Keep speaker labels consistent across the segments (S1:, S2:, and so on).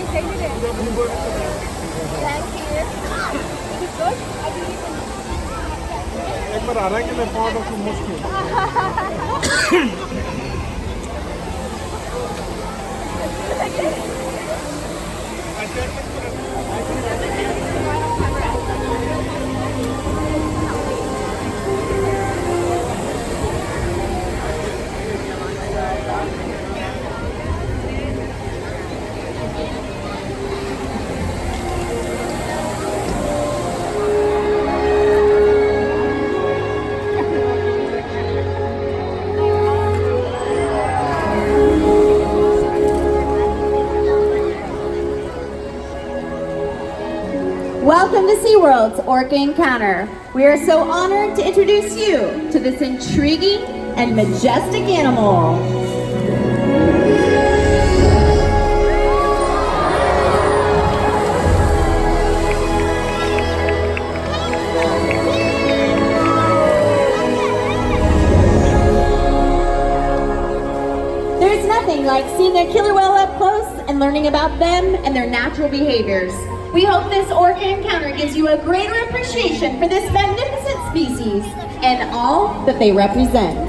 S1: एक बार आ रहा है कि मैं पार्ट ऑफ मुश्किल
S2: Welcome to SeaWorld's Orca Encounter. We are so honored to introduce you to this intriguing and majestic animal. There's nothing like seeing a killer whale up close and learning about them and their natural behaviors. We hope this orca encounter gives you a greater appreciation for this magnificent species and all that they represent.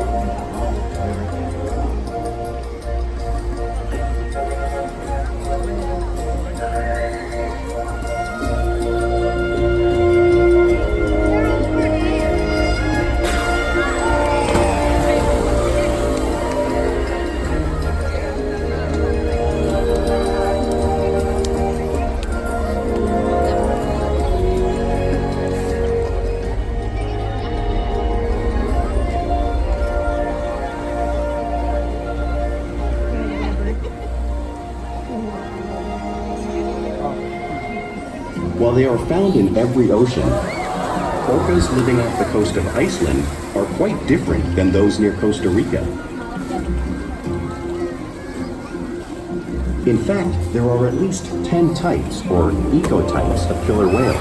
S3: While they are found in every ocean, orcas living off the coast of Iceland are quite different than those near Costa Rica. In fact, there are at least 10 types, or ecotypes, of killer whales.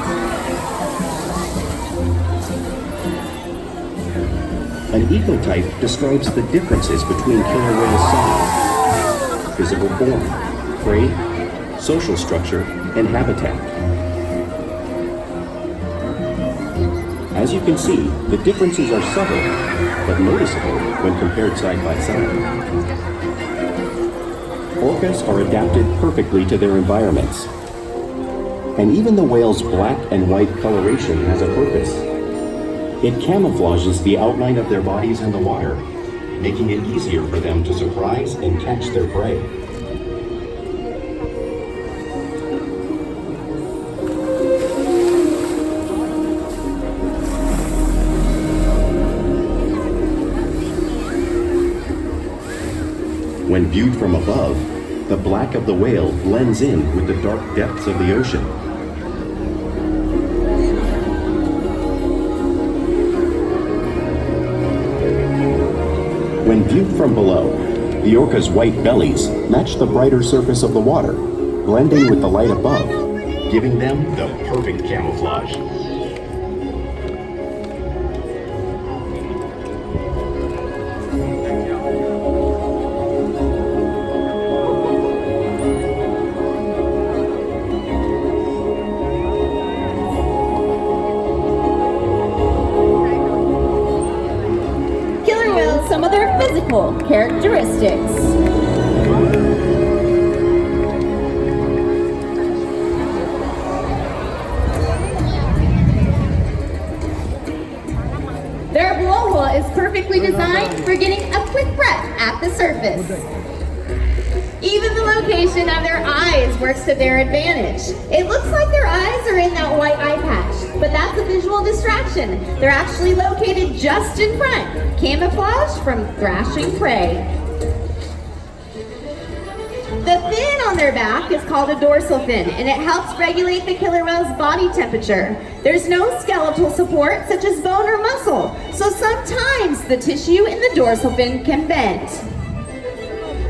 S3: An ecotype describes the differences between killer whale size, physical form, prey, social structure, and habitat. As you can see, the differences are subtle, but noticeable when compared side by side. Orcas are adapted perfectly to their environments. And even the whale's black and white coloration has a purpose. It camouflages the outline of their bodies in the water, making it easier for them to surprise and catch their prey. When viewed from above, the black of the whale blends in with the dark depths of the ocean. When viewed from below, the orca's white bellies match the brighter surface of the water, blending with the light above, giving them the perfect camouflage.
S2: Some of their physical characteristics. Their blowhole is perfectly designed for getting a quick breath at the surface. Even the location of their eyes works to their advantage. It looks like their eyes are in that white eye patch, but that's a visual distraction. They're actually located just in front, camouflage from thrashing prey. The fin on their back is called a dorsal fin, and it helps regulate the killer whale's body temperature. There's no skeletal support, such as bone or muscle, so sometimes the tissue in the dorsal fin can bend.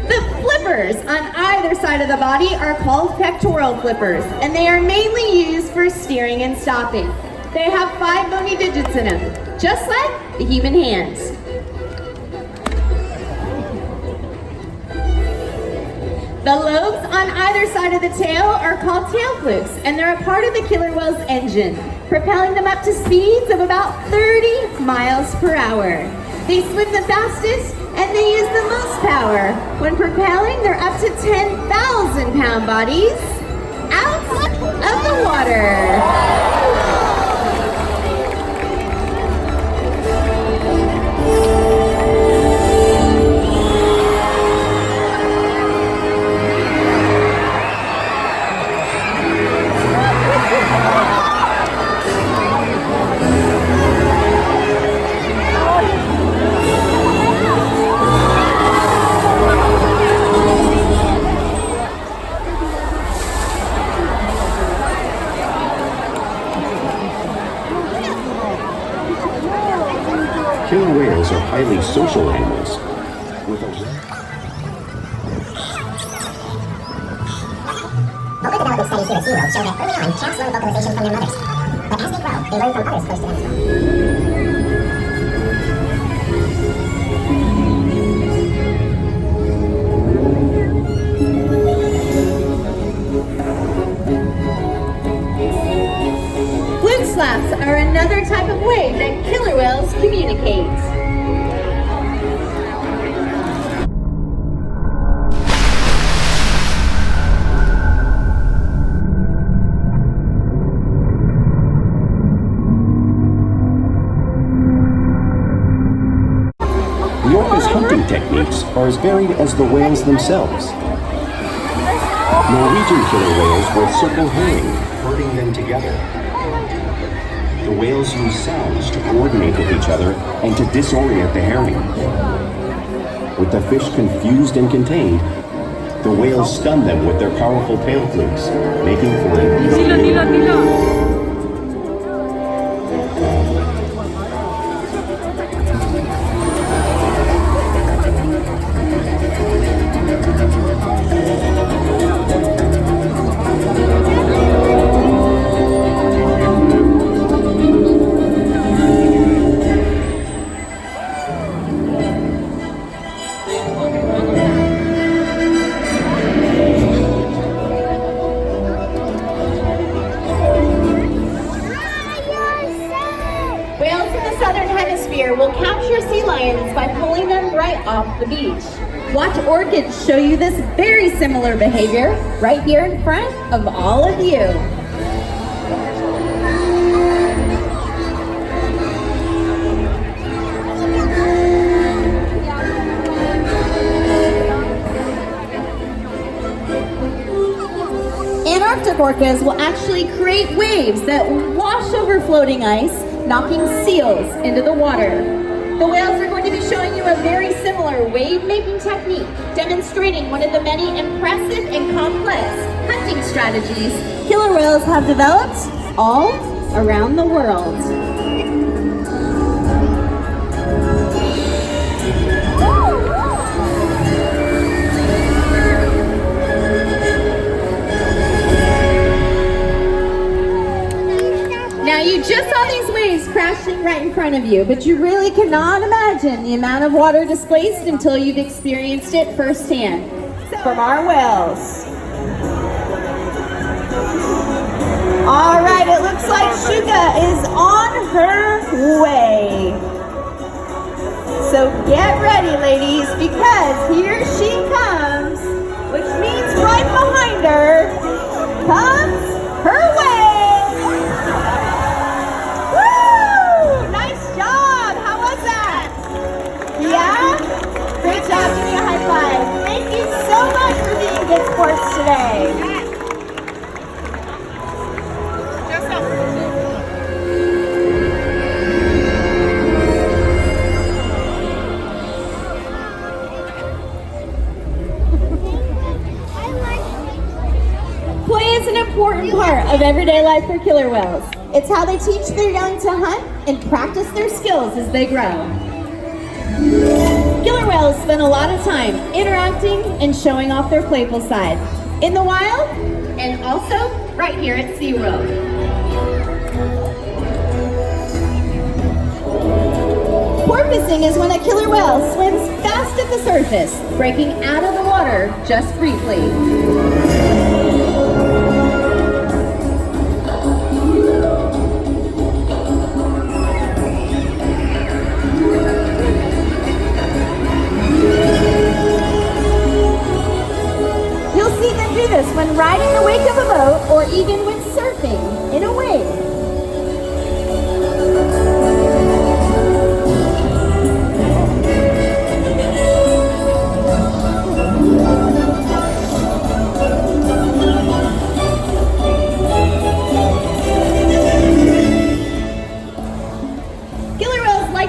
S2: The flippers on either side of the body are called pectoral flippers, and they are mainly used for steering and stopping. They have 5 bony digits in them, just like the human hands. The lobes on either side of the tail are called tail flukes, and they're a part of the killer whale's engine, propelling them up to speeds of about 30 miles per hour. They swim the fastest and they use the most power. When propelling, they're up to 10,000-pound bodies out of the water.
S3: Killer whales are highly social animals with a
S4: Older development studies here at SeaWorld show that early on, chimps learn vocalization from their mothers. But as they grow, they learn from others close to them as well.
S2: Fluke slaps are another type of way that killer whales communicate.
S3: The orca's hunting techniques are as varied as the whales themselves. Norwegian killer whales will circle herring, herding them together. The whales use sounds to coordinate with each other and to disorient the herring. With the fish confused and contained, the whales stun them with their powerful tail flukes, making for an easy meal.
S2: Will capture sea lions by pulling them right off the beach. Watch orchids show you this very similar behavior right here in front of all of you. Antarctic orcas will actually create waves that wash over floating ice, knocking seals into the water. The whales are going to be showing you a very similar wave-making technique, demonstrating one of the many impressive and complex hunting strategies killer whales have developed all around the world. Now you just saw these waves crashing right in front of you, but you really cannot imagine the amount of water displaced until you've experienced it firsthand from our whales. All right, it looks like Shuka is on her way. So get ready, ladies, because here she comes, which means right behind her comes her whale. Yeah? Great job. Give me a high five. Thank you so much for being good sports today. Play is an important part of everyday life for killer whales. It's how they teach their young to hunt and practice their skills as they grow. Killer whales spend a lot of time interacting and showing off their playful side in the wild and also right here at SeaWorld. Porpoising is when a killer whale swims fast just at the surface, breaking out of the water just briefly. You'll see them do this when riding the wake of a boat or even when surfing in a wave.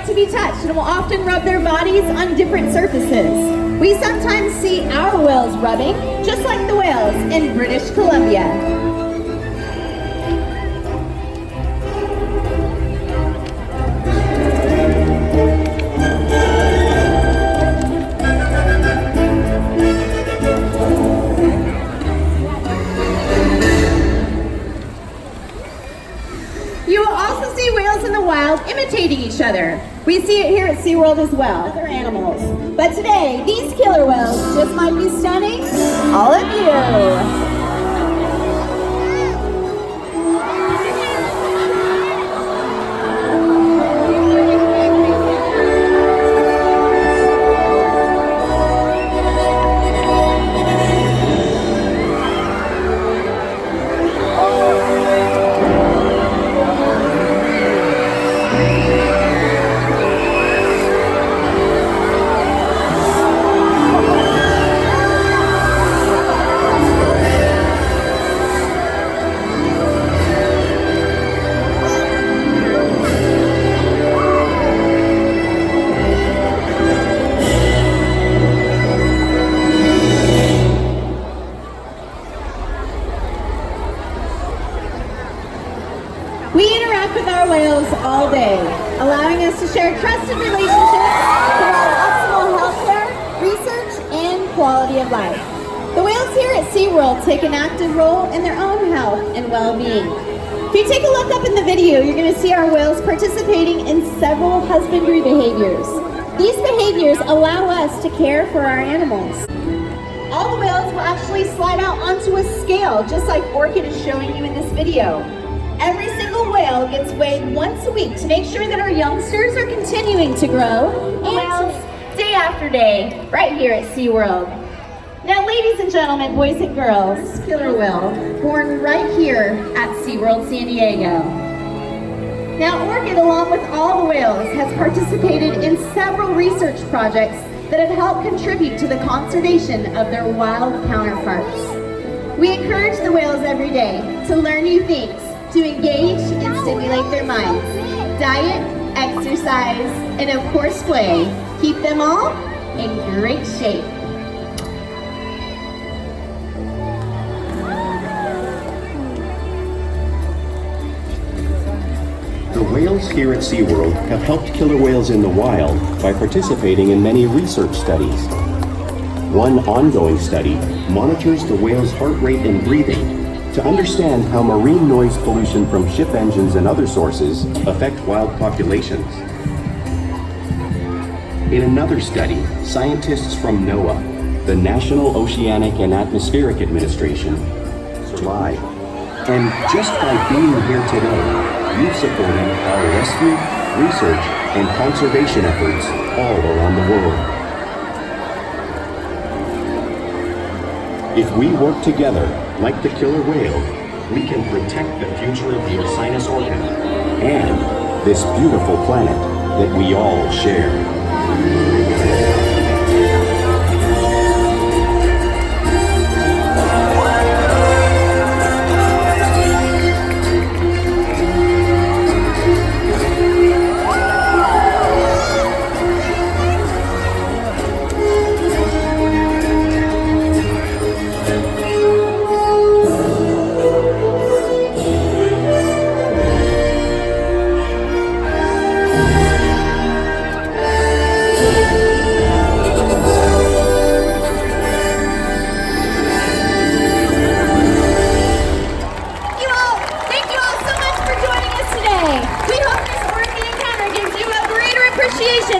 S2: To be touched and will often rub their bodies on different surfaces. We sometimes see our whales rubbing, just like the whales in British Columbia. You will also see whales in the wild imitating each other. We see it here at SeaWorld as well, other animals. But today, these killer whales just might be stunning all of you. We interact with our whales all day, allowing us to share trusted relationships, provide optimal healthcare, research, and quality of life. The whales here at SeaWorld take an active role in their own health and well-being. If you take a look up in the video, you're going to see our whales participating in several husbandry behaviors. These behaviors allow us to care for our animals. All the whales will actually slide out onto a scale, just like Orchid is showing you in this video. Every single whale gets weighed once a week to make sure that our youngsters are continuing to grow and day after day, right here at SeaWorld. Now, ladies and gentlemen, boys and girls, killer whale, born right here at SeaWorld San Diego. Now, Orchid, along with all the whales, has participated in several research projects that have helped contribute to the conservation of their wild counterparts. We encourage the whales every day to learn new things, to engage and stimulate their minds. Diet, exercise, and of course play. Keep them all in great shape.
S3: The whales here at SeaWorld have helped killer whales in the wild by participating in many research studies. One ongoing study monitors the whale's heart rate and breathing to understand how marine noise pollution from ship engines and other sources affect wild populations. In another study, scientists from NOAA, the National Oceanic and Atmospheric Administration, survive. And just by being here today, you've supported our rescue, research, and conservation efforts all around the world. If we work together, like the killer whale, we can protect the future of the Ursinus orca and this beautiful planet that we all share.